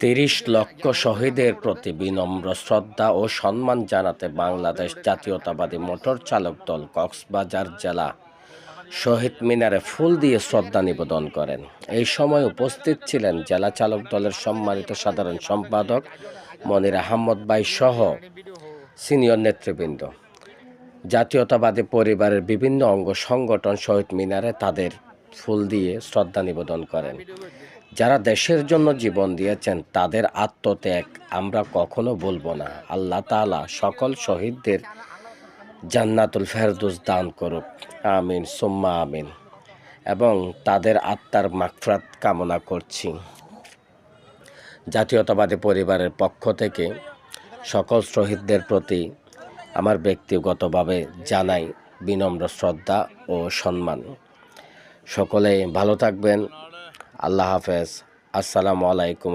৩০ লক্ষ শহীদের প্রতি বিনম্র শ্রদ্ধা ও সম্মান জানাতে বাংলাদেশ জাতীয়তাবাদী মোটর চালক দল কক্সবাজার জেলা শহীদ মিনারে ফুল দিয়ে শ্রদ্ধা নিবেদন করেন। এই সময় উপস্থিত ছিলেন জেলা চালক দলের সম্মানিত সাধারণ সম্পাদক মনির আহমদ ভাই সহ সিনিয়র নেতৃবৃন্দ। জাতীয়তাবাদী পরিবারের বিভিন্ন অঙ্গ সংগঠন শহীদ মিনারে তাদের ফুল দিয়ে শ্রদ্ধা নিবেদন করেন। যারা দেশের জন্য জীবন দিয়েছেন তাদের আত্মত্যাগ আমরা কখনো ভুলব না। আল্লাহ তাআলা সকল শহীদদের জান্নাতুল ফেরদৌস দান করুক, আমিন সুম্মা আমিন। এবং তাদের আত্মার মাগফিরাত কামনা করছি। জাতীয়তাবাদী পরিবারের পক্ষ থেকে সকল শহীদদের প্রতি আমার ব্যক্তিগতভাবে জানাই বিনম্র শ্রদ্ধা ও সম্মান। সকলে ভালো থাকবেন। আল্লাহ হাফেজ। আসসালামু আলাইকুম।